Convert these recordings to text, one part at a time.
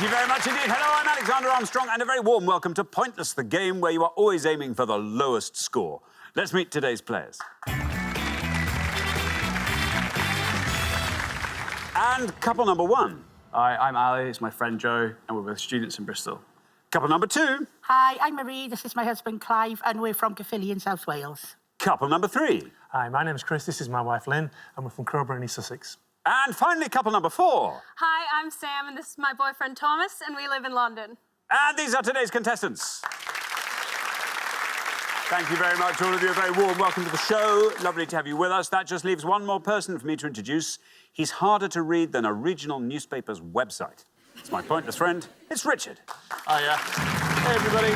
you very much indeed. Hello, I'm Alexander Armstrong, and a very warm welcome to Pointless, the game where you are always aiming for the lowest score. Let's meet today's players. And couple number one. Hi, I'm Ali, it's my friend Joe, and we're with students in Bristol. Couple number two. Hi, I'm Marie, this is my husband Clive, and we're from Caerphilly in South Wales. Couple number three. Hi, my name's Chris, this is my wife Lynn, and we're from Crowborough in East Sussex. And finally, couple number four. Hi, I'm Sam, and this is my boyfriend Thomas, and we live in London. And these are today's contestants. Thank you very much, all of you. A very warm welcome to the show. Lovely to have you with us. That just leaves one more person for me to introduce. He's harder to read than a regional newspaper's website. It's my pointless friend. It's Richard. Hiya. Hey, everybody.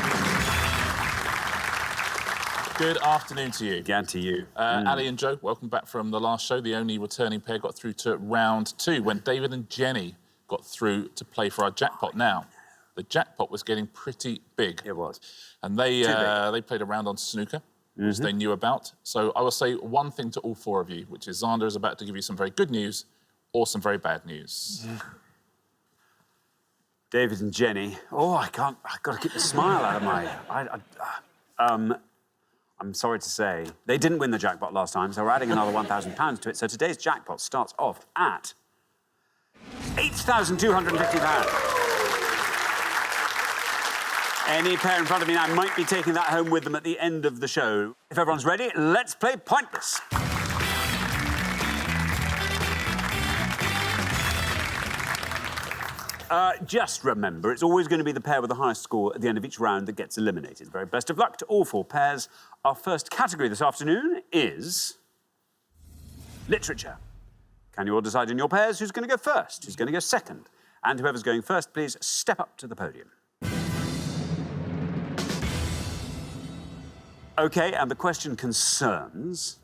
Good afternoon to you. Again to you. Ali and Joe, welcome back from the last show. The only returning pair got through to round two when David and Jenny got through to play for our jackpot. Now, the jackpot was getting pretty big. It was. And they played a round on snooker, which they knew about. So I will say one thing to all four of you, which is Xander is about to give you some very good news or some very bad news. David and Jenny. Oh, I've got to keep the smile out of my... I'm sorry to say, they didn't win the jackpot last time, so we're adding another £1,000 to it. So today's jackpot starts off at £8,250. Any pair in front of me now might be taking that home with them at the end of the show. If everyone's ready, let's play Pointless. Just remember, it's always going to be the pair with the highest score at the end of each round that gets eliminated. Very best of luck to all four pairs. Our first category this afternoon is literature. Can you all decide in your pairs who's going to go first, who's going to go second? And whoever's going first, please step up to the podium. OK, and the question concerns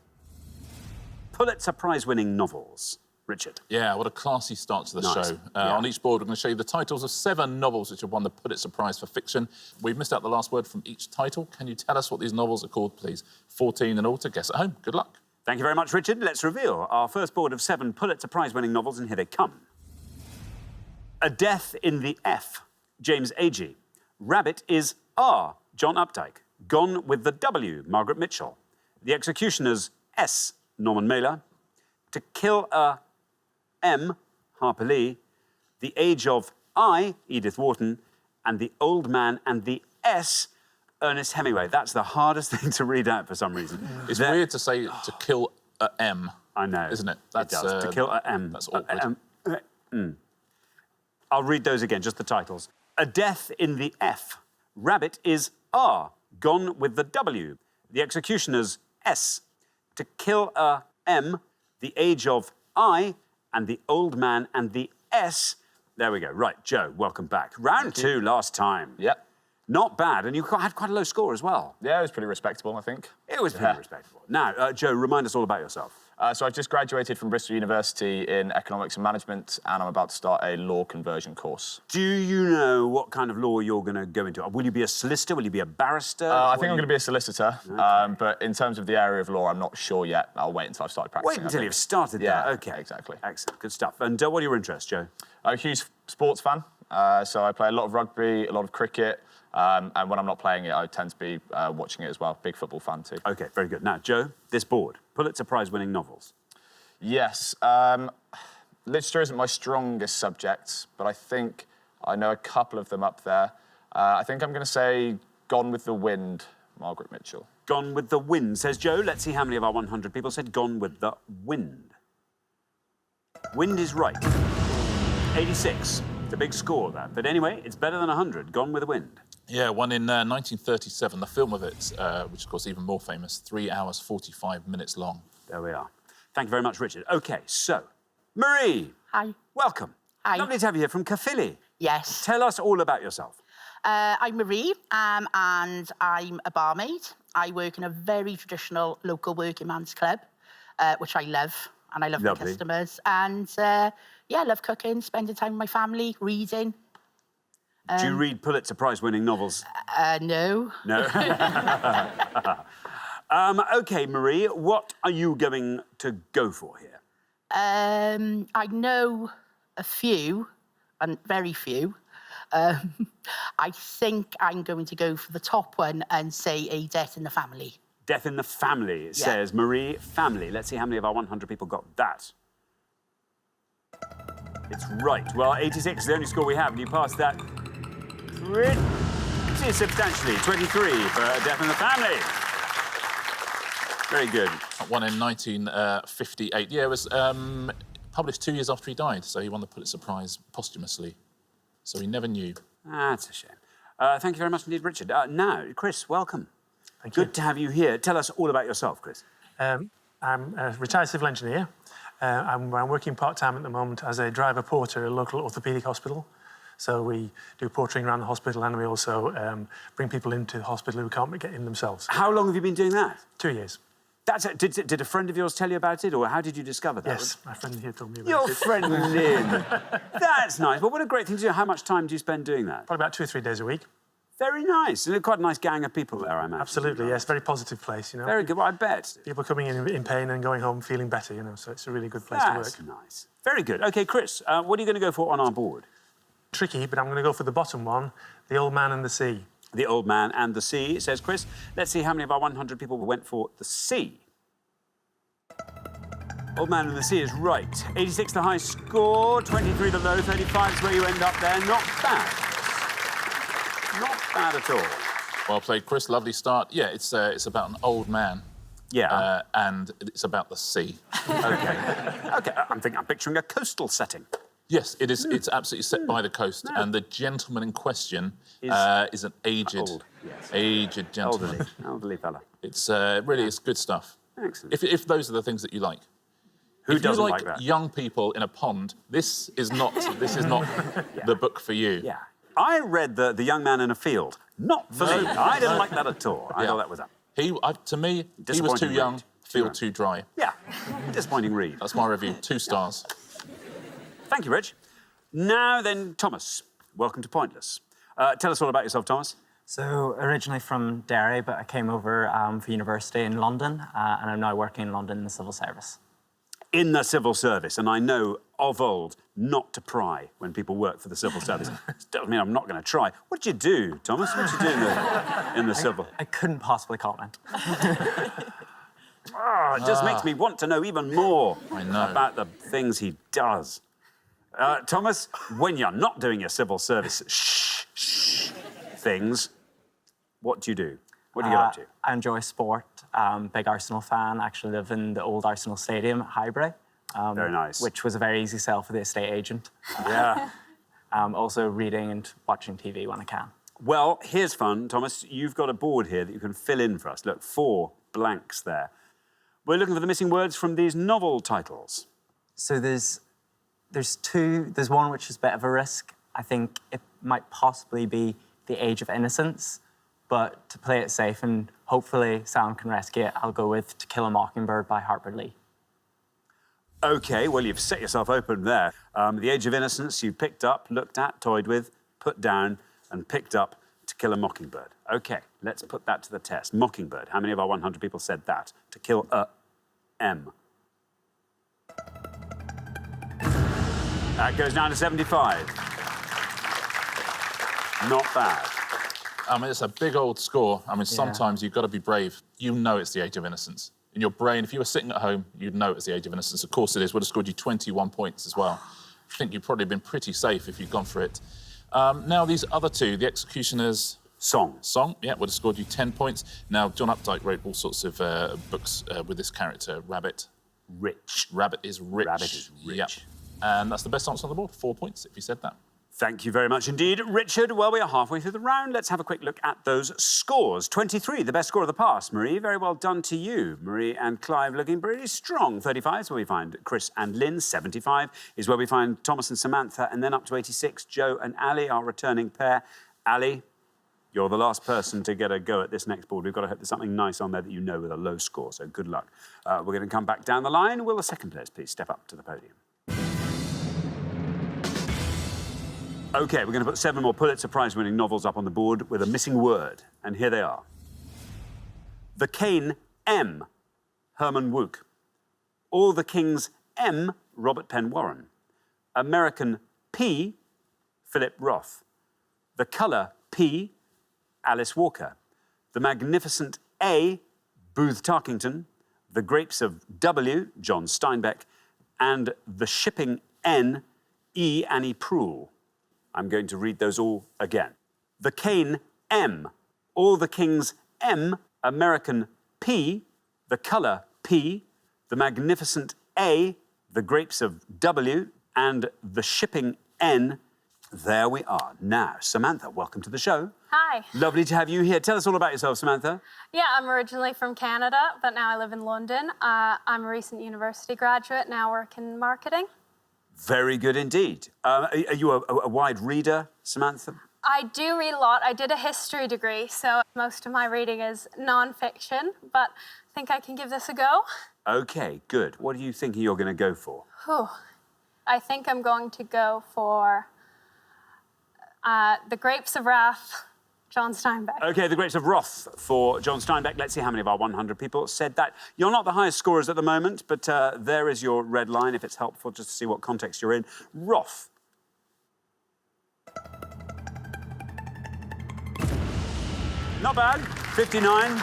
Pulitzer Prize-winning novels. Richard. Yeah, what a classy start to the Nice. show. On each board, we're going to show you the titles of 7 novels which have won the Pulitzer Prize for fiction. We've missed out the last word from each title. Can you tell us what these novels are called, please? 14 in all to guess at home. Good luck. Thank you very much, Richard. Let's reveal our first board of 7 Pulitzer Prize-winning novels, and here they come. A Death in the F, James Agee. Rabbit is R, John Updike. Gone with the W, Margaret Mitchell. The Executioner's S, Norman Mailer. To Kill a M, Harper Lee. The Age of I, Edith Wharton. And The Old Man and the S, Ernest Hemingway. That's the hardest thing to read out for some reason. It's weird to say to kill a M. I know. Isn't it? It does. To Kill a M. That's awkward. I'll read those again, just the titles. A Death in the F. Rabbit is R, Gone with the W. The Executioner's S. To Kill a M. The Age of I. And The Old Man and the S. There we go. Right, Joe, welcome back. Round 2 last time. Yep. Not bad, and you had quite a low score as well. Yeah, it was pretty respectable, I think. It was pretty respectable. Now, Joe, remind us all about yourself. So I've just graduated from Bristol University in economics and management, and I'm about to start a law conversion course. Do you know what kind of law you're going to go into? Will you be a solicitor? Will you be a barrister? I think I'm going to be a solicitor, but in terms of the area of law, I'm not sure yet. I'll wait until I've started practicing. Wait until you've started Yeah, that. OK. exactly. Excellent. Good stuff. And what are your interests, Joe? I'm a huge sports fan, so I play a lot of rugby, a lot of cricket, and when I'm not playing it, I tend to be watching it as well. Big football fan, too. OK, very good. Now, Joe, this board, Pulitzer Prize-winning novels. Yes. Literature isn't my strongest subject, but I think I know a couple of them up there. I think I'm going to say Gone with the Wind, Margaret Mitchell. Gone with the Wind, says Joe. Let's see how many of our 100 people said Gone with the Wind. Wind is right. 86. It's a big score, that. But anyway, it's better than 100. Gone with the Wind. Yeah, one in 1937. The film of it, which of course is even more famous, 3 hours, 45 minutes long. There we are. Thank you very much, Richard. OK, so, Marie. Hi. Welcome. Hi. Lovely to have you here from Caerphilly. Yes. Tell us all about yourself. I'm Marie, and I'm a barmaid. I work in a very traditional local working man's club, which I love, and I love my customers. And, yeah, I love cooking, spending time with my family, reading. Do you read Pulitzer Prize-winning novels? No. No? OK, Marie, what are you going to go for here? I know a few, and very few, I think I'm going to go for the top one and say A Death in the Family. Death in the Family, it says. Marie, family. Let's see how many of our 100 people got that. It's right. Well, 86 is the only score we have, and you passed that pretty substantially. 23 for Death in the Family. Very good. One in 1958. Yeah, it was published 2 years after he died, so he won the Pulitzer Prize posthumously. So he never knew. That's a shame. Thank you very much indeed, Richard. Now, Chris, welcome. Thank you. Good to have you here. Tell us all about yourself, Chris. I'm a retired civil engineer. I'm working part-time at the moment as a driver-porter at a local orthopaedic hospital. So we do portering around the hospital, and we also bring people into the hospital who can't get in themselves. How long have you been doing that? 2 years. Did a friend of yours tell you about it, or how did you discover that? Yes, my friend here told me about Your it. friend Lynn. That's nice. Well, what a great thing to do. How much time do you spend doing that? Probably about 2 or 3 days a week. Very nice. And quite a nice gang of people there, I imagine. Absolutely, yes. Very positive place, you know. Very good. Well, I bet. People coming in pain and going home feeling better, you know, so it's a really good place to work. That's nice. Very good. OK, Chris, what are you going to go for on our board? Tricky, but I'm going to go for the bottom one, The Old Man and the Sea. The Old Man and the Sea, says Chris. Let's see how many of our 100 people went for the sea. Old Man and the Sea is right. 86 the high score, 23 the low, 35 is where you end up there. Not bad. Not bad at all. Well played, Chris. Lovely start. Yeah, it's about an old man. Yeah. And it's about the sea. OK. OK, I'm picturing a coastal setting. Yes, it is. It's absolutely set by the coast, and the gentleman in question is an aged gentleman. Elderly fella. It's really, it's good stuff. Excellent. If those are the things that you like. Who if doesn't you like that? Young people in a pond, this is not the book for you. Yeah. I read the Young Man in a Field. Not for me. I didn't like that at all. I thought that was To me, he was too young, field too dry. Yeah. Disappointing read. That's my review. 2 stars. Thank you, Rich. Now then, Thomas, welcome to Pointless. Tell us all about yourself, Thomas. So, originally from Derry, but I came over for university in London, and I'm now working in London in the civil service. In the civil service, and I know of old not to pry when people work for the civil service. Doesn't mean I'm not going to try. What did you do, Thomas? What did you do in the civil? I couldn't possibly comment. It just makes me want to know even more about the things he does. Thomas, when you're not doing your civil service things, what do you do? What do you get up to? I enjoy sport. Big Arsenal fan. Actually live in the old Arsenal Stadium at Highbury. Very nice. Which was a very easy sell for the estate agent. Yeah. Also reading and watching TV when I can. Well, here's fun, Thomas. You've got a board here that you can fill in for us. Look, 4 blanks there. We're looking for the missing words from these novel titles. So there's 2. There's one which is a bit of a risk. I think it might possibly be The Age of Innocence, but to play it safe and hopefully Sam can rescue it, I'll go with To Kill a Mockingbird by Harper Lee. OK, well, you've set yourself open there. The Age of Innocence you picked up, looked at, toyed with, put down, and picked up To Kill a Mockingbird. OK, let's put that to the test. Mockingbird. How many of our 100 people said that? To kill a M. That goes down to 75. Not bad. I mean, it's a big old score. I mean, sometimes you've got to be brave. You know it's The Age of Innocence. In your brain, if you were sitting at home, you'd know it's The Age of Innocence. Of course it is. Would have scored you 21 points as well. I think you'd probably been pretty safe if you'd gone for it. Now, these other 2, The Executioner's Song, yeah, would have scored you 10 points. Now, John Updike wrote all sorts of books with this character, Rabbit. Rich. Rabbit is rich. Rabbit is rich. Yep. And that's the best answer on the board. 4 points, if you said that. Thank you very much indeed, Richard. Well, we are halfway through the round. Let's have a quick look at those scores. 23, the best score of the past. Marie, very well done to you. Marie and Clive looking pretty strong. 35 is where we find Chris and Lynn. 75 is where we find Thomas and Samantha. And then up to 86, Joe and Ali, our returning pair. Ali, you're the last person to get a go at this next board. We've got to hope there's something nice on there that you know with a low score, so good luck. We're going to come back down the line. Will the second players please step up to the podium? OK, we're going to put 7 more Pulitzer Prize-winning novels up on the board with a missing word. And here they are. The Cane M, Herman Wouk. All the King's M, Robert Penn Warren. American P, Philip Roth. The colour P, Alice Walker. The magnificent A, Booth Tarkington. The grapes of W, John Steinbeck. And the shipping N, E, Annie Proulx. I'm going to read those all again. The cane M, All the Kings M, American P, the colour P, the magnificent A, the grapes of W, and the shipping N. There we are. Now, Samantha, welcome to the show. Hi. Lovely to have you here. Tell us all about yourself, Samantha. Yeah, I'm originally from Canada, but now I live in London. I'm a recent university graduate, now work in marketing. Very good indeed. Are you a wide reader, Samantha? I do read a lot. I did a history degree, so most of my reading is non-fiction, but I think I can give this a go. OK, good. What are you thinking you're going to go for? Whew. I think I'm going to go for The Grapes of Wrath, John Steinbeck. OK, The Grapes of Wrath for John Steinbeck. Let's see how many of our 100 people said that. You're not the highest scorers at the moment, but there is your red line, if it's helpful, just to see what context you're in. Wrath. Not bad. 59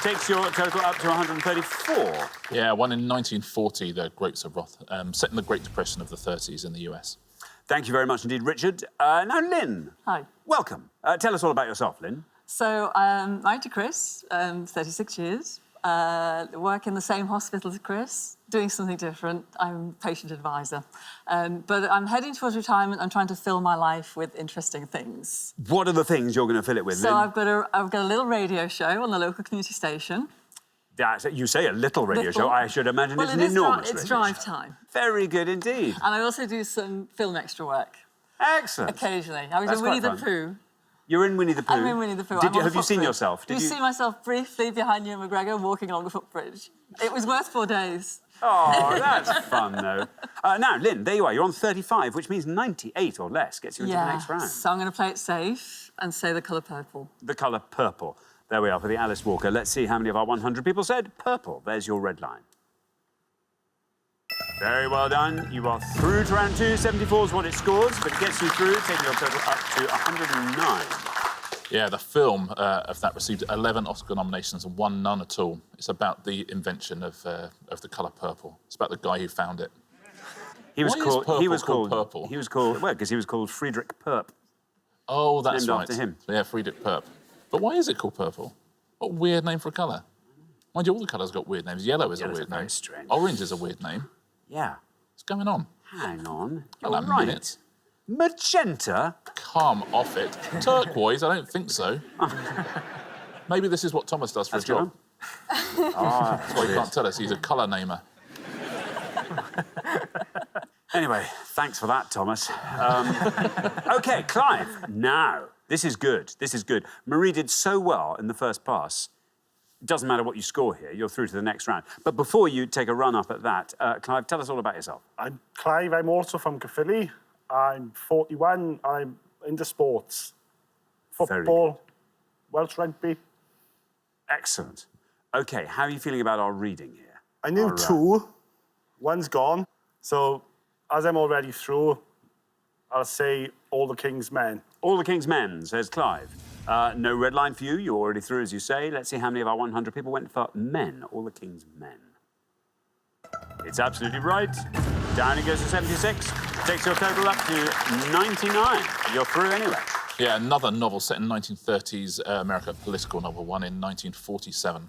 takes your total up to 134. Yeah, one in 1940, The Grapes of Wrath, set in the Great Depression of the 30s in the US. Thank you very much indeed, Richard. Now, Lynn. Hi. Welcome. Tell us all about yourself, Lynn. So I'm married to Chris, 36 years. Work in the same hospital as Chris, doing something different. I'm patient advisor. But I'm heading towards retirement. I'm trying to fill my life with interesting things. What are the things you're going to fill it with, So Lynn? I've got a little radio show on the local community station. You say a little radio show. I should imagine Well, it's an it is enormous it's radio drive show. time. Very good indeed. And I also do some film extra work. Excellent. Occasionally. I was That's in Winnie quite the fun. Poo. You're in Winnie the Pooh? I'm in Winnie the Pooh. Have you seen yourself? Did you see myself briefly behind Ewan McGregor walking along the footbridge? It was worth 4 days. Oh, that's fun, though. Now, Lynn, there you are. You're on 35, which means 98 or less gets you into the next round. So I'm going to play it safe and say the colour purple. The colour purple. There we are for the Alice Walker. Let's see how many of our 100 people said purple. There's your red line. Very well done. You are through to round 2. 74 is what it scores, but it gets you through, taking your total up to 109. Yeah, the film of that received 11 Oscar nominations and won none at all. It's about the invention of the colour purple. It's about the guy who found it. He was Why is called. purple He was called called purple? He was called. Well, because he was called Friedrich Perp. Oh, that's named right. after him. Yeah, Friedrich Perp. But why is it called purple? What a weird name for a colour. Mind you, all the colours got weird names. Yellow is a Yellow's weird very name. strange. Orange is a weird name. Yeah. What's going on? Hang on. Hold You're on a right. minute. Magenta? Come off it. Turquoise? I don't think so. Maybe this is what Thomas does for That's a job. That's That's why he can't tell us. He's a colour namer. Anyway, thanks for that, Thomas. OK, Clive. Now, this is good. This is good. Marie did so well in the first pass. It doesn't matter what you score here. You're through to the next round. But before you take a run up at that, Clive, tell us all about yourself. I'm Clive. I'm also from Caerphilly. I'm 41. I'm into sports. Football, Welsh rugby. Excellent. OK, how are you feeling about our reading here? I knew two. One's gone. So, as I'm already through, I'll say All the King's Men. All the King's Men, says Clive. No red line for you. You're already through, as you say. Let's see how many of our 100 people went for men. All the King's Men. It's absolutely right. Down it goes to 76. Takes your total up to 99. You're through anyway. Yeah, another novel set in 1930s America, political novel, one in 1947.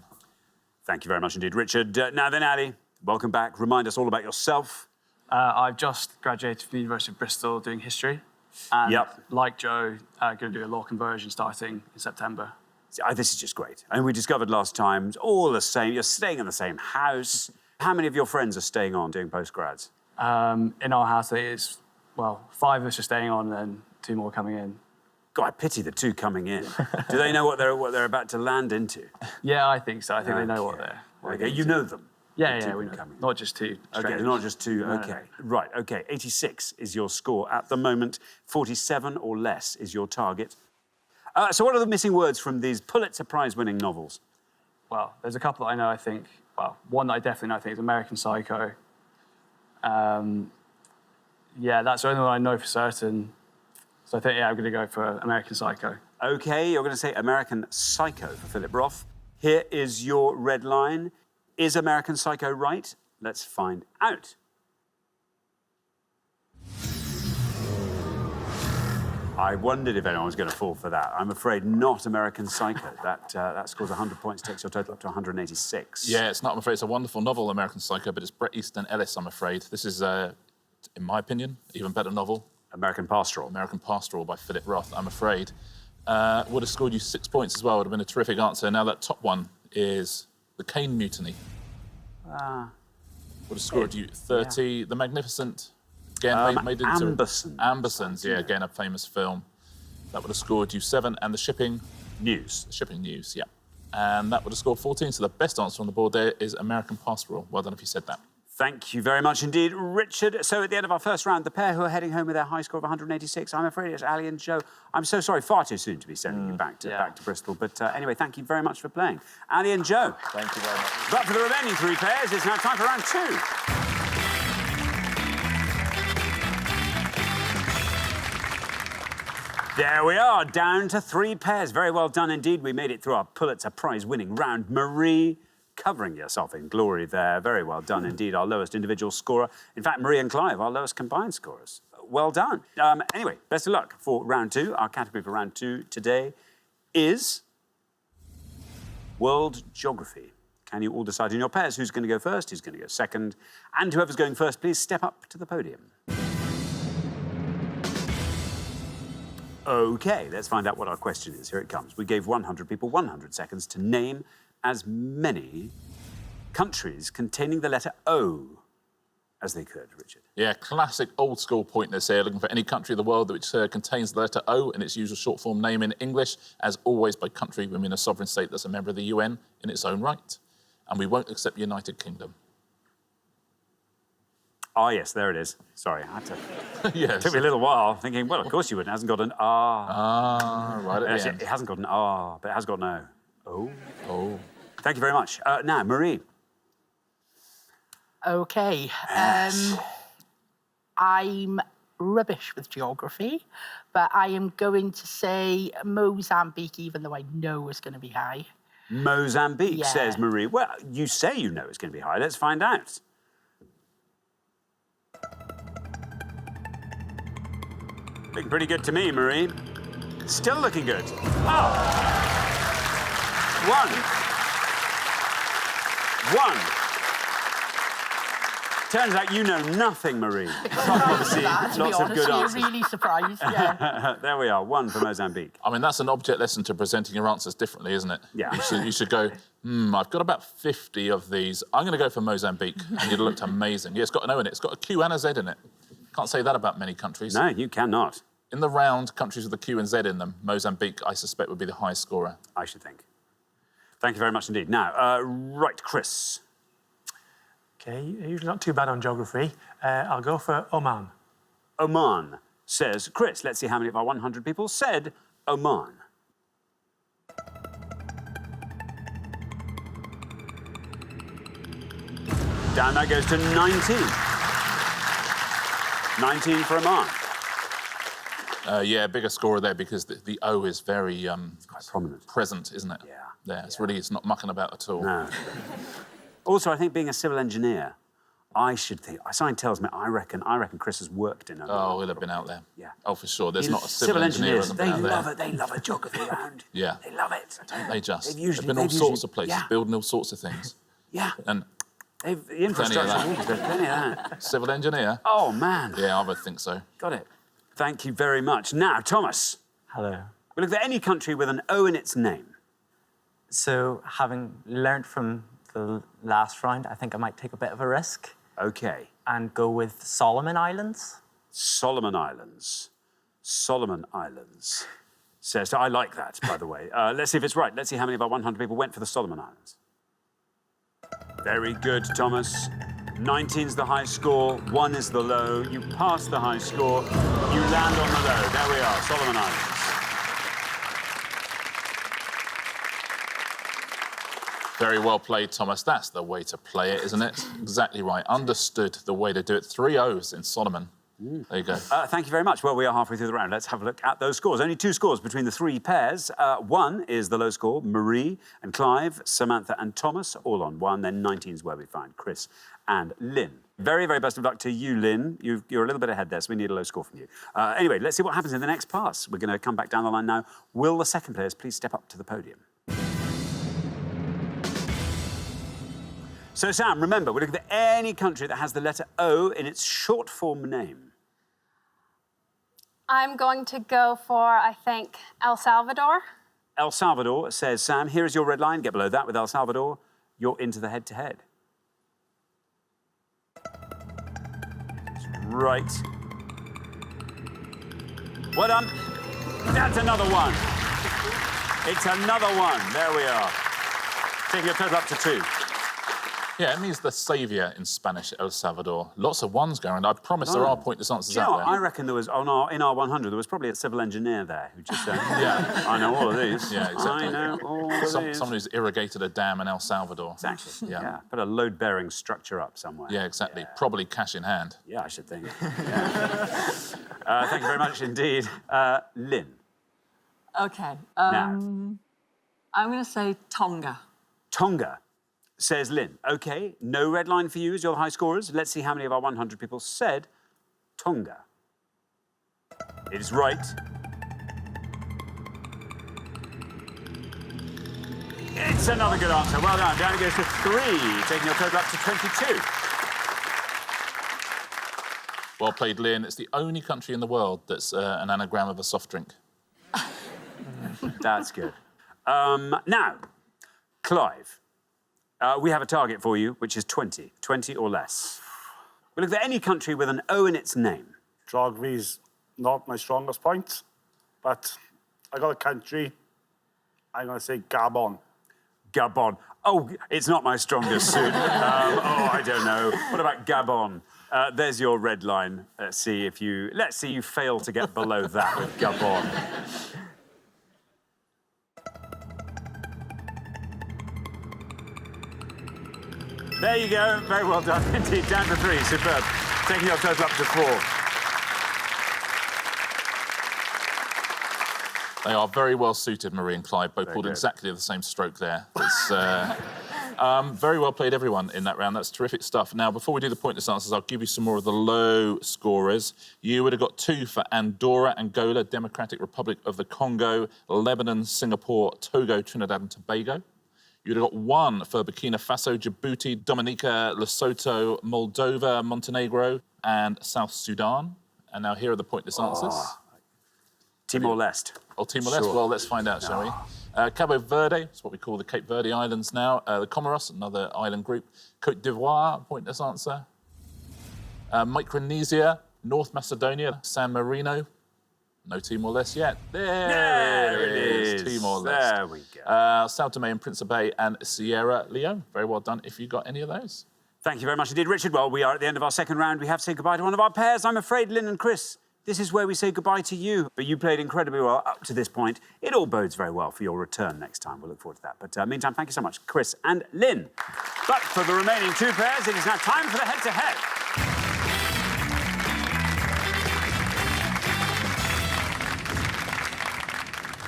Thank you very much indeed, Richard. Now then, Ali, welcome back. Remind us all about yourself. I've just graduated from the University of Bristol doing history. And like Joe, going to do a law conversion starting in September. This is just great. And we discovered last time, it's all the same. You're staying in the same house. How many of your friends are staying on doing postgrads? In our house, it's, well, 5 of us are staying on and 2 more coming in. God, I pity the 2 coming in. Do they know what they're about to land into? Yeah, I think so. I think they know what they're Okay, you know them? Yeah, we know. Not just 2 strangers. Okay, not just 2, OK. Right, OK, 86 is your score at the moment. 47 or less is your target. So what are the missing words from these Pulitzer Prize-winning novels? Well, there's a couple that I know, I think. Well, one that I definitely know, I think, is American Psycho. Yeah, that's the only one I know for certain. So I think, yeah, I'm going to go for American Psycho. OK, you're going to say American Psycho for Philip Roth. Here is your red line. Is American Psycho right? Let's find out. I wondered if anyone was going to fall for that. I'm afraid not American Psycho. That scores 100 points, takes your total up to 186. Yeah, it's not, I'm afraid. It's a wonderful novel, American Psycho, but it's Bret Easton Ellis, I'm afraid. This is, in my opinion, even better novel. American Pastoral. American Pastoral by Philip Roth, I'm afraid. Would have scored you 6 points as well. Would have been a terrific answer. Now that top one is The Cane Mutiny. Would have scored you 30. Yeah. The Magnificent... Again, made into Ambersons, yeah, again, a famous film. That would have scored you 7, and The Shipping News. The Shipping News, yeah. And that would have scored 14, so the best answer on the board there is American Pastoral. Well done if you said that. Thank you very much indeed, Richard. So at the end of our first round, the pair who are heading home with their high score of 186, I'm afraid it's Ali and Joe. I'm so sorry, far too soon to be sending you back to Bristol. But anyway, thank you very much for playing. Ali and Joe. Thank you very much. But for the remaining 3 pairs, it's now time for round 2. There we are, down to 3 pairs. Very well done indeed. We made it through our Pulitzer Prize-winning round. Marie, covering yourself in glory there. Very well done indeed, our lowest individual scorer. In fact, Marie and Clive, our lowest combined scorers. Well done. Anyway, best of luck for round 2. Our category for round 2 today is World Geography. Can you all decide in your pairs who's going to go first, who's going to go second? And whoever's going first, please step up to the podium. OK, let's find out what our question is. Here it comes. We gave 100 people 100 seconds to name as many countries containing the letter O as they could, Richard. Yeah, classic old-school pointers here, looking for any country of the world which contains the letter O in its usual short-form name in English. As always, by country, we mean a sovereign state that's a member of the UN in its own right. And we won't accept United Kingdom. Oh, yes, there it is. Sorry, I had to... Yes. It took me a little while, thinking, well, of course you wouldn't. It hasn't got an R. Ah, right at the end. It hasn't got an R, but it has got an O. Oh. Oh. Thank you very much. Now, Marie. OK. I'm rubbish with geography, but I am going to say Mozambique, even though I know it's going to be high. Mozambique, says Marie. Well, you say you know it's going to be high. Let's find out. Looking pretty good to me, Marie. Still looking good. Oh! 1. Turns out you know nothing, Marie. Obviously, lots of good answers. I'm really surprised, yeah. There we are, 1 for Mozambique. I mean, that's an object lesson to presenting your answers differently, isn't it? Yeah. You should go, I've got about 50 of these. I'm going to go for Mozambique. And you'd have looked amazing. Yeah, it's got an O in it. It's got a Q and a Z in it. Can't say that about many countries. No, you cannot. In the round, countries with a Q and Z in them, Mozambique, I suspect, would be the highest scorer. I should think. Thank you very much indeed. Now, right, Chris. OK, usually not too bad on geography. I'll go for Oman. Oman, says Chris. Let's see how many of our 100 people said Oman. Down that goes to 19. 19 for Oman. Yeah, bigger scorer there because the O is very quite prominent, present, isn't it? Yeah. There, it's not mucking about at all. No. Also, I think being a civil engineer, I should think. Something tells me I reckon Chris has worked in. Oh, he'll have been out there. Yeah. Oh, for sure. There's not a civil engineer engineers. They love it. They love a geography round. Yeah. They love it. Don't they just? They've been all sorts of places, building all sorts of things. Yeah. And the infrastructure. Plenty of that. Civil engineer. Oh man. Yeah, I would think so. Got it. Thank you very much. Now, Thomas. Hello. We look at any country with an O in its name. So, having learned from the last round, I think I might take a bit of a risk. OK. And go with Solomon Islands. Solomon Islands. Solomon Islands. Says, I like that, by the way. Let's see if it's right. Let's see how many of our 100 people went for the Solomon Islands. Very good, Thomas. 19's the high score, 1 is the low. You pass the high score, you land on the low. There we are, Solomon Islands. Very well played, Thomas. That's the way to play it, isn't it? Exactly right. Understood the way to do it. 3 O's in Solomon. There you go. Thank you very much. Well, we are halfway through the round. Let's have a look at those scores. Only 2 scores between the 3 pairs. 1 is the low score. Marie and Clive, Samantha and Thomas, all on 1. Then 19 is where we find Chris and Lynn. Very, very best of luck to you, Lynn. You're a little bit ahead there, so we need a low score from you. Anyway, let's see what happens in the next pass. We're going to come back down the line now. Will the second players please step up to the podium? So, Sam, remember, we're looking at any country that has the letter O in its short form name. I'm going to go for, I think, El Salvador. El Salvador, says Sam. Here is your red line. Get below that with El Salvador. You're into the head-to-head. Right. Well done. That's another one. It's another one. There we are. Taking your total up to 2. Yeah, it means the saviour in Spanish, El Salvador. Lots of ones going. I promise there are pointless answers out there. I reckon there was, in our 100, there was probably a civil engineer there who just said, yeah, I know all of these. Yeah, exactly. I know all of these. Someone who's irrigated a dam in El Salvador. Exactly, yeah. Put a load-bearing structure up somewhere. Yeah, exactly. Probably cash in hand. Yeah, I should think. Thank you very much indeed. Lynn. OK. Now. I'm going to say Tonga. Tonga, says Lynn. OK, no red line for you as you're the high scorers. Let's see how many of our 100 people said Tonga. It is right. It's another good answer. Well done. Down it goes to 3, taking your total up to 22. Well played, Lynn. It's the only country in the world that's an anagram of a soft drink. That's good. Now, Clive, we have a target for you, which is 20. 20 or less. We look at any country with an O in its name. Geography's not my strongest point, but I got a country. I'm going to say Gabon. Gabon. Oh, it's not my strongest suit. I don't know. What about Gabon? There's your red line. Let's see you fail to get below that with Gabon. There you go. Very well done indeed. Down to 3. Superb. Taking your total up to 4. They are very well suited, Marie and Clive. Both pulled exactly the same stroke there. It's very well played, everyone, in that round. That's terrific stuff. Now, before we do the pointless answers, I'll give you some more of the low scorers. You would have got 2 for Andorra, Angola, Democratic Republic of the Congo, Lebanon, Singapore, Togo, Trinidad and Tobago. You'd have got 1 for Burkina Faso, Djibouti, Dominica, Lesotho, Moldova, Montenegro, and South Sudan. And now here are the pointless answers. Timor-Leste. Oh, Timor-Leste? Sure. Well, let's find out, shall we? Cabo Verde, it's what we call the Cape Verde Islands now. The Comoros, another island group. Côte d'Ivoire, pointless answer. Micronesia, North Macedonia, San Marino. No Timor-Leste yet. There it is. Timor-Leste. There we go. Sao Tome and Principe and Sierra Leone. Very well done if you got any of those. Thank you very much indeed, Richard. Well, we are at the end of our second round. We have to say goodbye to one of our pairs. I'm afraid, Lynn and Chris, this is where we say goodbye to you. But you played incredibly well up to this point. It all bodes very well for your return next time. We'll look forward to that. But meantime, thank you so much, Chris and Lynn. But for the remaining 2 pairs, it is now time for the head-to-head.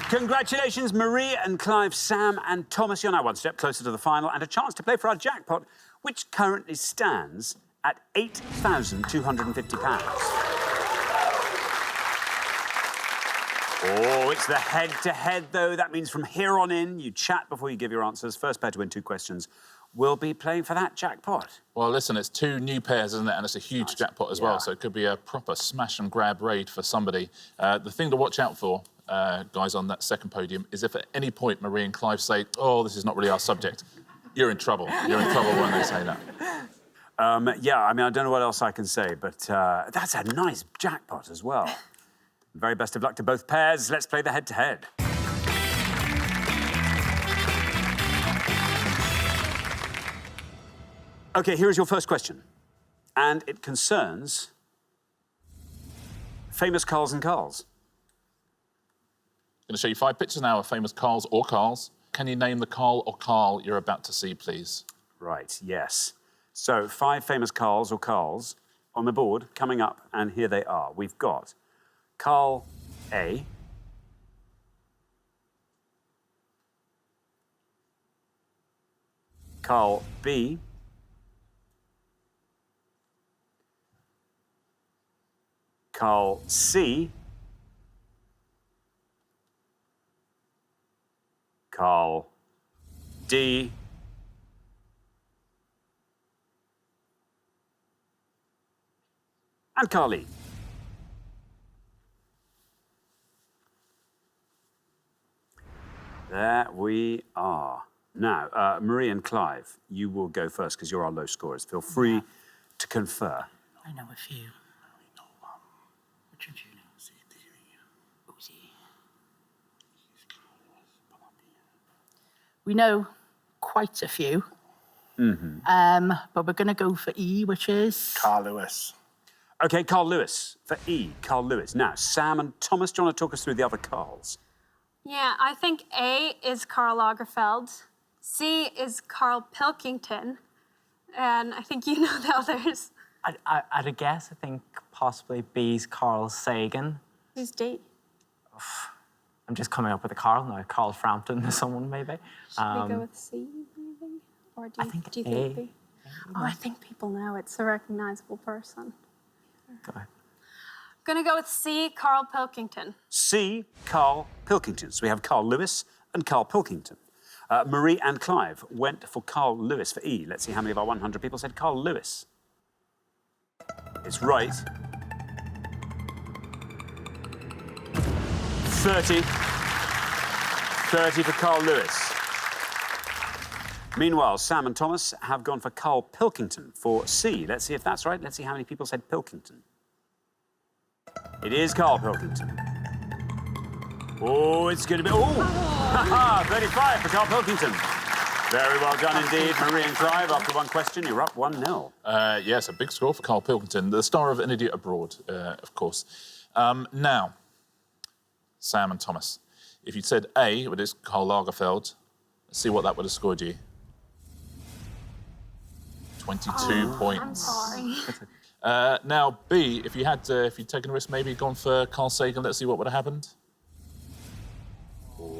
Congratulations, Marie and Clive, Sam and Thomas. You're now 1 step closer to the final and a chance to play for our jackpot, which currently stands at £8,250. Oh, it's the head-to-head, though. That means from here on in, you chat before you give your answers. First pair to win 2 questions will be playing for that jackpot. Well, listen, it's 2 new pairs, isn't it? And it's a huge jackpot as well, so it could be a proper smash-and-grab raid for somebody. The thing to watch out for, guys, on that second podium, is if at any point Marie and Clive say, oh, this is not really our subject, you're in trouble. You're in trouble when they say that. Yeah, I mean, I don't know what else I can say, but that's a nice jackpot as well. Very best of luck to both pairs. Let's play the head-to-head. OK, here is your first question. And it concerns famous Carls and Carls. I'm going to show you 5 pictures now of famous Carls or Carls. Can you name the Carl or Carl you're about to see, please? Right, yes. So 5 famous Carls or Carls. on the board coming up, and here they are. We've got Carl A, Carl B, Carl C, Carl D, and Carl E. There we are. Now, Marie and Clive, you will go first because you're our low scorers. Feel free to confer. I know a few. Which one do you know? Uzi. We know quite a few. But we're going to go for E, which is... Carl Lewis. OK, Carl Lewis for E, Carl Lewis. Now, Sam and Thomas, do you want to talk us through the other Carls? Yeah, I think A is Karl Lagerfeld, C is Carl Pilkington, and I think you know the others. I'd a guess, I think possibly B's Carl Sagan. Who's D? I'm just coming up with a Carl now. Carl Frampton or someone, maybe. Should we go with C, maybe? Or do you think A. B? Oh, I think people know it's a recognisable person. Go. Gonna go with C, Carl Pilkington. C, Carl Pilkington. So we have Carl Lewis and Carl Pilkington. Marie and Clive went for Carl Lewis for E. Let's see how many of our 100 people said Carl Lewis. It's right. 30. 30 for Carl Lewis. Meanwhile, Sam and Thomas have gone for Carl Pilkington for C. Let's see if that's right. Let's see how many people said Pilkington. It is Carl Pilkington. Oh, it's going to be... Oh! 35 for Carl Pilkington. Very well done indeed. Marie and Clive, after one question, you're up 1-0. Yes, a big score for Carl Pilkington, the star of An Idiot Abroad, of course. Now, Sam and Thomas, if you'd said A, it is Karl Lagerfeld. Let's see what that would have scored you. 22 points. I'm sorry. Now, B, if you'd taken a risk, maybe gone for Carl Sagan, let's see what would have happened.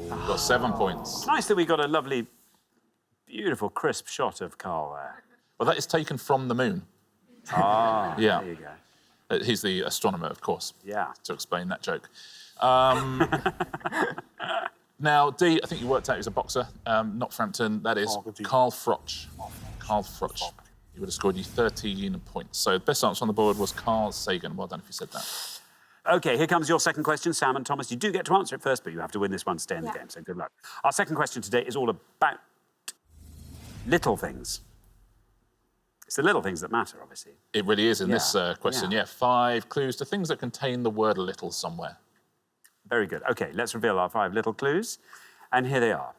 Got 7 points. Nice that we got a lovely, beautiful, crisp shot of Carl there. Well, that is taken from the moon. Ah, yeah. There you go. He's the astronomer, of course. Yeah. To explain that joke. Now, D, I think you worked out he was a boxer, not Frampton. That is Carl Froch. Carl Froch. He would have scored you 13 points. So the best answer on the board was Carl Sagan. Well done if you said that. OK, here comes your second question, Sam and Thomas. You do get to answer it first, but you have to win this one to stay in the game, so good luck. Our second question today is all about little things. It's the little things that matter, obviously. It really is in this question, yeah. 5 clues to things that contain the word little somewhere. Very good. OK, let's reveal our 5 little clues. And here they are.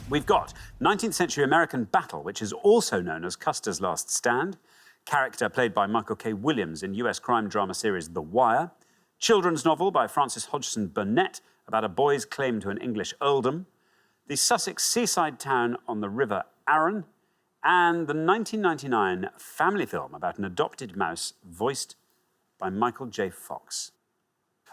We've got 19th century American battle, which is also known as Custer's Last Stand, character played by Michael K. Williams in US crime drama series The Wire, children's novel by Francis Hodgson Burnett about a boy's claim to an English earldom, the Sussex seaside town on the River Arun, and the 1999 family film about an adopted mouse voiced by Michael J. Fox.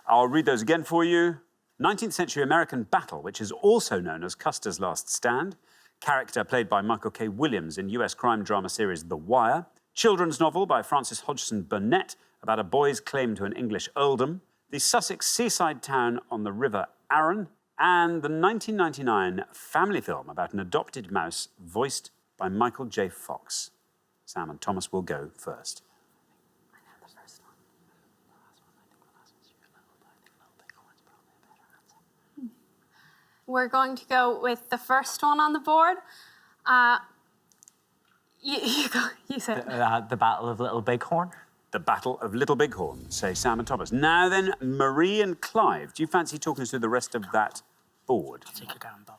I'll read those again for you. 19th century American battle, which is also known as Custer's Last Stand, character played by Michael K. Williams in US crime drama series The Wire, children's novel by Francis Hodgson Burnett about a boy's claim to an English earldom, the Sussex seaside town on the River Arun, and the 1999 family film about an adopted mouse voiced by Michael J. Fox. Sam and Thomas will go first. We're going to go with the first one on the board. You said it. The Battle of Little Bighorn. The Battle of Little Bighorn, say Sam and Thomas. Now then, Marie and Clive, do you fancy talking us through the rest of that board? Take a gamble.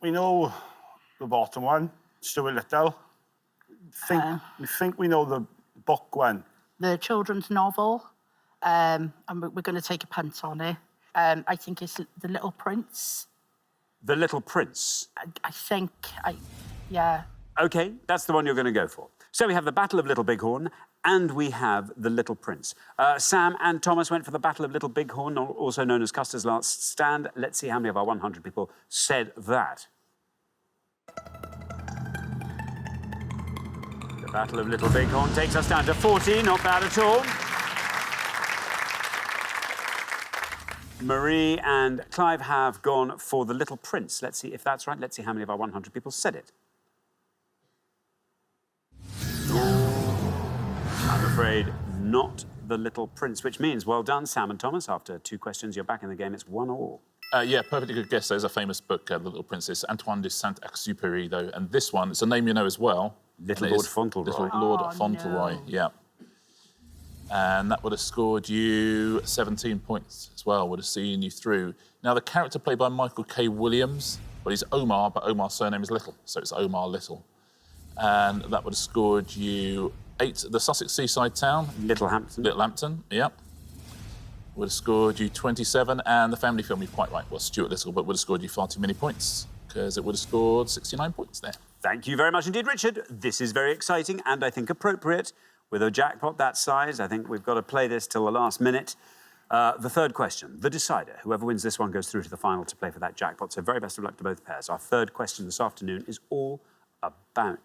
We know the bottom one, Stuart Little. We think we know the book one. The children's novel, and we're going to take a punt on it. I think it's The Little Prince. The Little Prince? I think, yeah. OK, that's the one you're going to go for. So we have the Battle of Little Bighorn and we have the Little Prince. Sam and Thomas went for the Battle of Little Bighorn, also known as Custer's Last Stand. Let's see how many of our 100 people said that. The Battle of Little Bighorn takes us down to 40, not bad at all. Marie and Clive have gone for the Little Prince. Let's see if that's right. Let's see how many of our 100 people said it. I'm afraid not the Little Prince, which means well done, Sam and Thomas. After 2 questions, you're back in the game. It's 1-1. Yeah, perfectly good guess. There's a famous book, The Little Princess, Antoine de Saint-Exupéry, though. And this one, it's a name you know as well. Little Lord Fauntleroy. Little Lord Fauntleroy, no. yeah. And that would have scored you 17 points as well, would have seen you through. Now, the character played by Michael K. Williams, well, he's Omar, but Omar's surname is Little, so it's Omar Little. And that would have scored you 8. The Sussex seaside town. Littlehampton. Littlehampton, yeah. Would have scored you 27, and the family film, you're quite right, was Stuart Little, but would have scored you far too many points, because it would have scored 69 points there. Thank you very much indeed, Richard. This is very exciting and I think appropriate. With a jackpot that size, I think we've got to play this till the last minute. The third question, the decider. Whoever wins this one goes through to the final to play for that jackpot. So very best of luck to both pairs. Our third question this afternoon is all about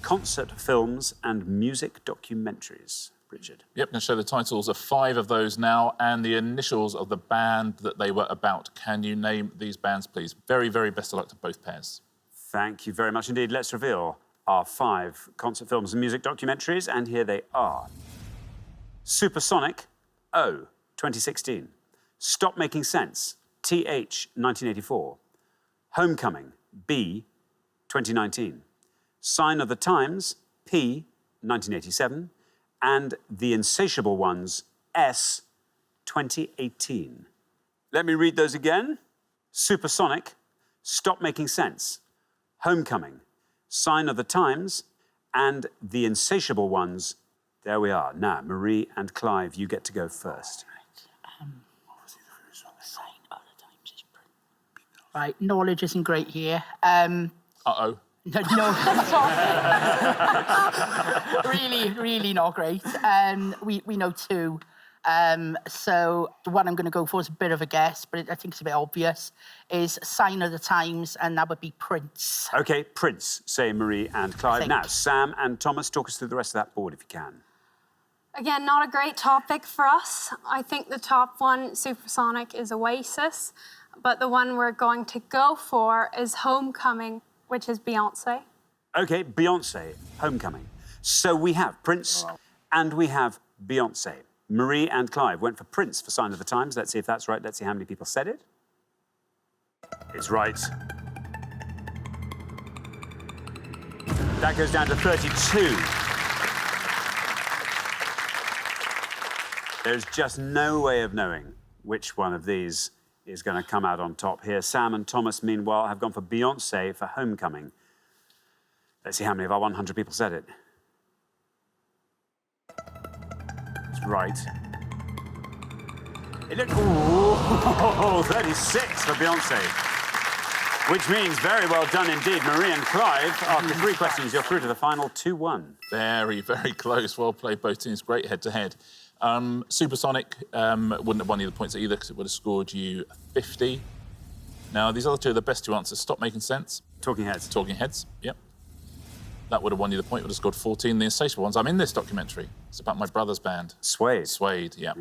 concert films and music documentaries. Richard. Yep, going to show the titles of 5 of those now and the initials of the band that they were about. Can you name these bands, please? Very, very best of luck to both pairs. Thank you very much indeed. Let's reveal our 5 concert films and music documentaries, and here they are. Supersonic, O, 2016. Stop Making Sense, TH, 1984. Homecoming, B, 2019. Sign of the Times, P, 1987. And The Insatiable Ones, S, 2018. Let me read those again. Supersonic, Stop Making Sense, Homecoming, Sign of the Times, and The Insatiable Ones. There we are. Now, Marie and Clive, you get to go first. Right, knowledge isn't great here. Uh-oh. No, really not great. We know 2. So the one I'm going to go for is a bit of a guess, but I think it's a bit obvious, is Sign of the Times, and that would be Prince. OK, Prince, say Marie and Clive. Now, Sam and Thomas, talk us through the rest of that board if you can. Again, not a great topic for us. I think the top one, Supersonic, is Oasis, but the one we're going to go for is Homecoming, which is Beyonce. OK, Beyonce, Homecoming. So we have Prince and we have Beyonce. Marie and Clive went for Prince for Sign of the Times. Let's see if that's right. Let's see how many people said it. It's right. That goes down to 32. There's just no way of knowing which one of these is going to come out on top here. Sam and Thomas, meanwhile, have gone for Beyonce for Homecoming. Let's see how many of our 100 people said it. It's right. It looked... Ooh, 36 for Beyonce. Which means very well done indeed, Marie and Clive. After 3 questions, you're through to the final 2-1. Very, very close. Well played, both teams. Great head-to-head. Supersonic wouldn't have won you the points either because it would have scored you 50. Now, these other 2 are the best 2 answers. Stop Making Sense. Talking Heads. Talking Heads, yep. That would have won you the point, would have scored 14. The Insatiable Ones, I'm in this documentary. It's about my brother's band. Suede. Suede, yeah.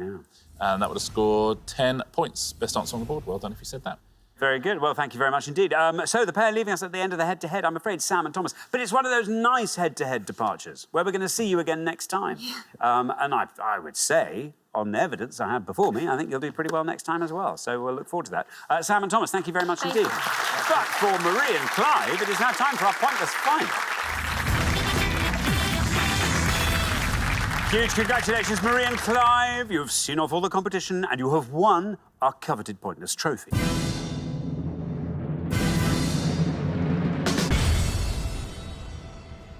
And that would have scored 10 points. Best answer on the board. Well done if you said that. Very good. Well, thank you very much indeed. So the pair leaving us at the end of the head-to-head, I'm afraid, Sam and Thomas. But it's one of those nice head-to-head departures where we're going to see you again next time. And I would say, on the evidence I have before me, I think you'll do pretty well next time as well. So we'll look forward to that. Sam and Thomas, thank you very much indeed. But for Marie and Clive, it is now time for our pointless find. Huge congratulations, Marie and Clive. You've seen off all the competition and you have won our coveted pointless trophy.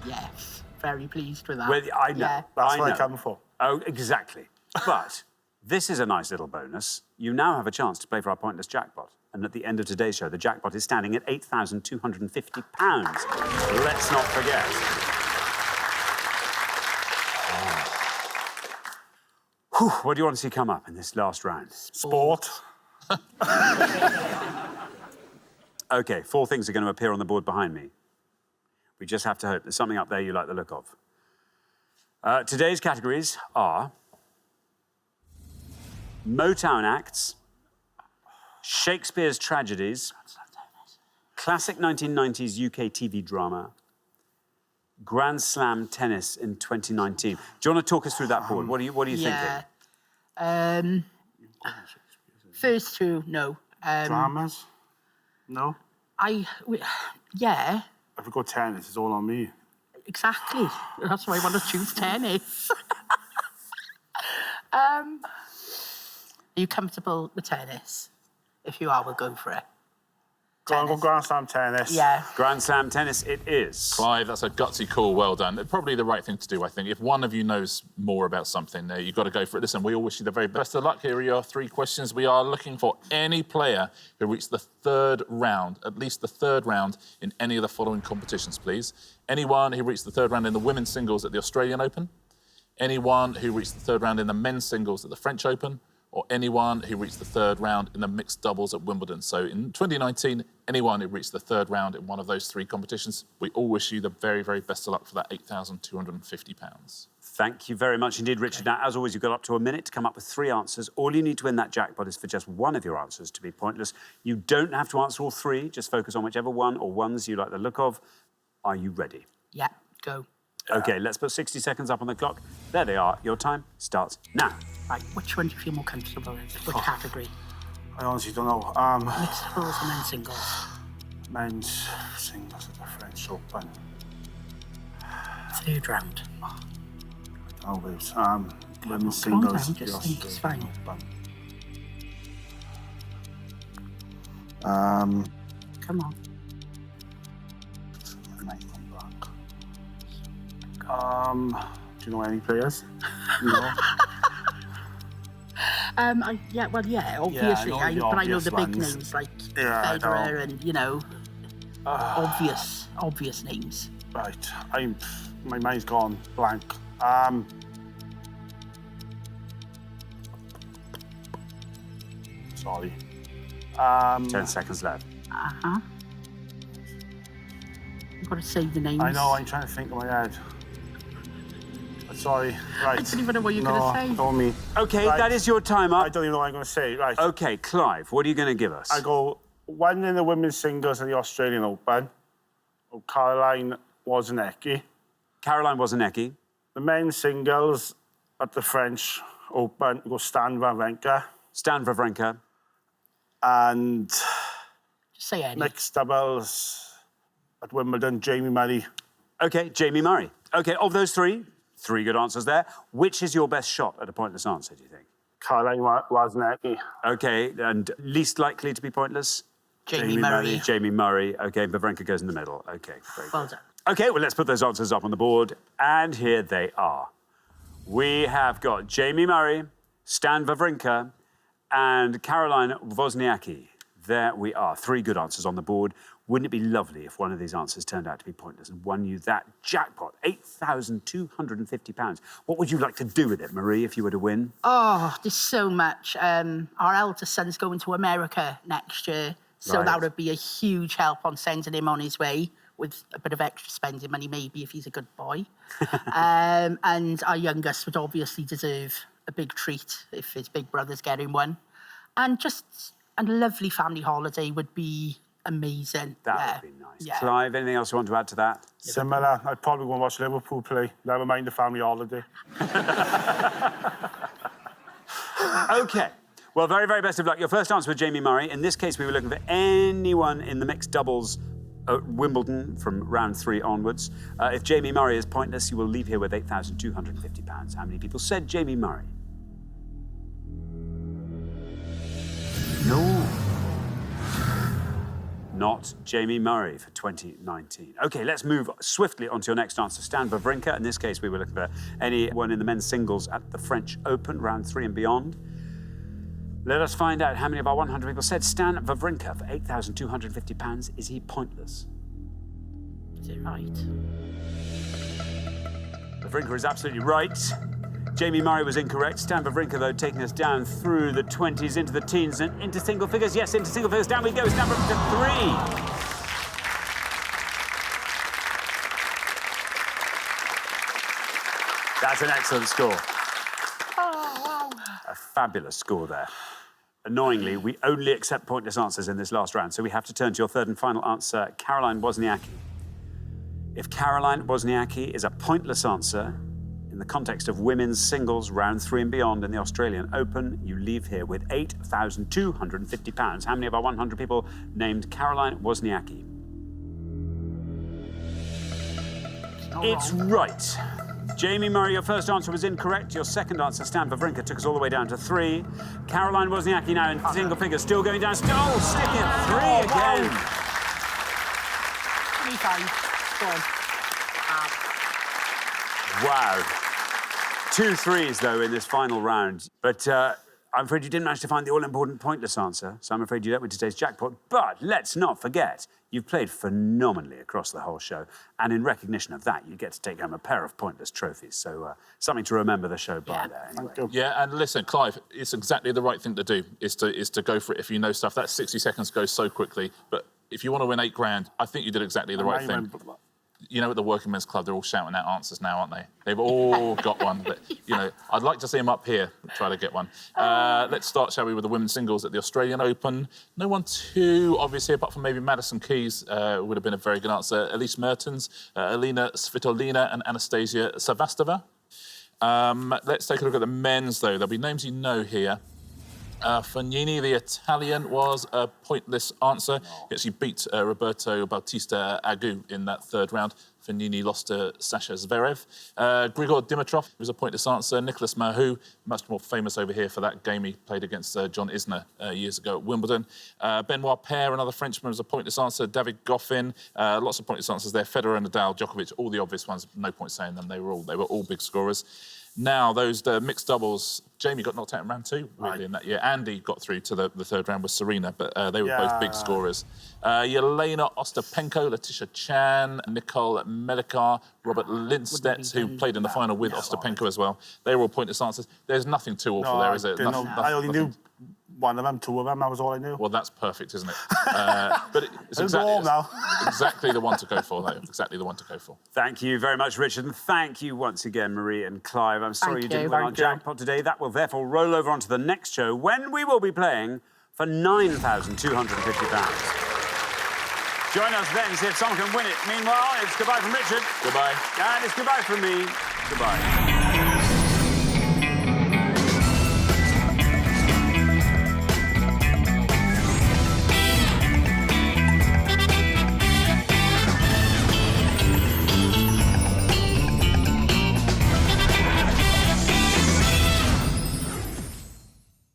Yes, very pleased with that. Well, I know. Yeah. That's what I come for. Oh, exactly. But this is a nice little bonus. You now have a chance to play for our pointless jackpot. And at the end of today's show, the jackpot is standing at £8,250. Let's not forget. Whew, what do you want to see come up in this last round? Sport. OK, 4 things are going to appear on the board behind me. We just have to hope there's something up there you like the look of. Today's categories are Motown acts, Shakespeare's tragedies, classic 1990s UK TV drama, Grand Slam tennis in 2019. Do you want to talk us through that board? What are you thinking? First 2, no. Dramas? No? Yeah. If we go tennis, it's all on me. Exactly. That's why I want to choose tennis. Are you comfortable with tennis? If you are, we'll go for it. Go Grand Slam tennis. Yeah. Grand Slam tennis it is. Clive, that's a gutsy call. Well done. Probably the right thing to do, I think. If one of you knows more about something, you've got to go for it. Listen, we all wish you the very best of luck. Here are your 3 questions. We are looking for any player who reached the 3rd round, at least the 3rd round in any of the following competitions, please. Anyone who reached the 3rd round in the women's singles at the Australian Open, anyone who reached the 3rd round in the men's singles at the French Open, or anyone who reached the 3rd round in the mixed doubles at Wimbledon. So in 2019, anyone who reached the 3rd round in one of those 3 competitions, we all wish you the very, very best of luck for that £8,250. Thank you very much indeed, Richard. Now, as always, you've got up to a minute to come up with 3 answers. All you need to win that jackpot is for just one of your answers to be pointless. You don't have to answer all 3. Just focus on whichever one or ones you like the look of. Are you ready? Yeah, go. OK, let's put 60 seconds up on the clock. There they are. Your time starts now. Right, which one do you feel more comfortable with? Which category? I honestly don't know. Mixed doubles and men's singles? Men's singles at the French Open. 3rd round. Always. Women's singles. Just think it's fine. Come on. Do you know any players? No. Yeah, well, yeah, obviously. I know but I know the big ones. names like Yeah, Federer and, you know, obvious names. Right. My mind's gone blank. Sorry. 10 seconds left. Uh-huh. You've got to say the names. I know, I'm trying to think in my head. Sorry, right. I don't even know what you're going to say. No, me. OK, Right. that is your time up. I don't even know what I'm going to say. Right. OK, Clive, what are you going to give us? I go 1 in the women's singles at the Australian Open. Oh, Caroline Wozniacki. Caroline Wozniacki. The men's singles at the French Open. I go Stan Wawrinka. Stan Wawrinka. And Just say any. mixed doubles at Wimbledon, Jamie Murray. OK, Jamie Murray. OK, of those 3 good answers there. Which is your best shot at a pointless answer, do you think? Caroline Wozniacki. OK, and least likely to be pointless? Jamie Murray. Jamie Murray. OK, Wawrinka goes in the middle. OK, very Well good. done. OK, well, let's put those answers up on the board. And here they are. We have got Jamie Murray, Stan Wawrinka, and Caroline Wozniacki. There we are. 3 good answers on the board. Wouldn't it be lovely if one of these answers turned out to be pointless and won you that jackpot, £8,250? What would you like to do with it, Marie, if you were to win? Oh, there's so much. Our eldest son's going to America next year, so Right. that would be a huge help on sending him on his way with a bit of extra spending money, maybe, if he's a good boy. And our youngest would obviously deserve a big treat if his big brother's getting one. And just a lovely family holiday would be amazing. That would be nice. Yeah. Clive, anything else you want to add to that? Similar. I'd probably go and watch Liverpool play. Never mind the family holiday. OK. Well, very, very best of luck. Your first answer was Jamie Murray. In this case, we were looking for anyone in the mixed doubles at Wimbledon from round 3 onwards. If Jamie Murray is pointless, you will leave here with £8,250. How many people said Jamie Murray? No. Not Jamie Murray for 2019. OK, let's move swiftly on to your next answer. Stan Wawrinka. In this case, we were looking for anyone in the men's singles at the French Open, round 3 and beyond. Let us find out how many of our 100 people said Stan Wawrinka for £8,250. Is he pointless? Is it right? Wawrinka is absolutely right. Jamie Murray was incorrect. Stan Wawrinka, though, taking us down through the 20s, into the teens, and into single figures. Yes, into single figures. Down we go. Stan Wawrinka 3. That's an excellent score. Oh, wow. A fabulous score there. Annoyingly, we only accept pointless answers in this last round, so we have to turn to your third and final answer, Caroline Wozniacki. If Caroline Wozniacki is a pointless answer in the context of women's singles round 3 and beyond in the Australian Open, you leave here with £8,250. How many of our 100 people named Caroline Wozniacki? It's right. Jamie Murray, your first answer was incorrect. Your second answer, Stan Wawrinka, took us all the way down to 3. Caroline Wozniacki now in single figures, still going down. Oh, sticking at 3 again. 3 times. Go on. Wow. 2 threes, though, in this final round. But I'm afraid you didn't manage to find the all-important pointless answer, so I'm afraid you don't win today's jackpot. But let's not forget, you've played phenomenally across the whole show, and in recognition of that, you get to take home a pair of pointless trophies. So something to remember the show by there, anyway. Yeah, and listen, Clive, it's exactly the right thing to do, is to go for it if you know stuff. That 60 seconds goes so quickly, but if you want to win £8,000, I think you did exactly the right thing. You know, at the Working Men's Club, they're all shouting out answers now, aren't they? They've all got one. But, you know, I'd like to see them up here try to get one. Let's start, shall we, with the women's singles at the Australian Open. No one too obvious here, apart from maybe Madison Keys would have been a very good answer. Elise Mertens, Elina Svitolina and Anastasia Savastova. Let's take a look at the men's, though. There'll be names you know here. Fognini, the Italian, was a pointless answer. He actually beat Roberto Bautista Agut in that third round. Fognini lost to Sasha Zverev. Grigor Dimitrov was a pointless answer. Nicolas Mahut, much more famous over here for that game he played against John Isner years ago at Wimbledon. Benoit Paire, another Frenchman, was a pointless answer. David Goffin, lots of pointless answers there. Federer, Nadal, Djokovic, all the obvious ones. No point saying them. They were all big scorers. Now, the mixed doubles, Jamie got knocked out in round 2, really, in that year. Andy got through to the third round with Serena, but they were both big scorers. Yelena Ostapenko, Letitia Chan, Nicole Melikar, Robert Lindstedt, who played in the final with Ostapenko as well. They were all pointless answers. There's nothing too awful there, is it? I only knew one of them, 2 of them, that was all I knew. Well, that's perfect, isn't it? But it's exactly the one to go for, though. Exactly the one to go for. Thank you very much, Richard, and thank you once again, Marie and Clive. I'm sorry you didn't win our jackpot today. That will therefore roll over onto the next show, when we will be playing for £9,250. Join us then, see if someone can win it. Meanwhile, it's goodbye from Richard. Goodbye. And it's goodbye from me. Goodbye.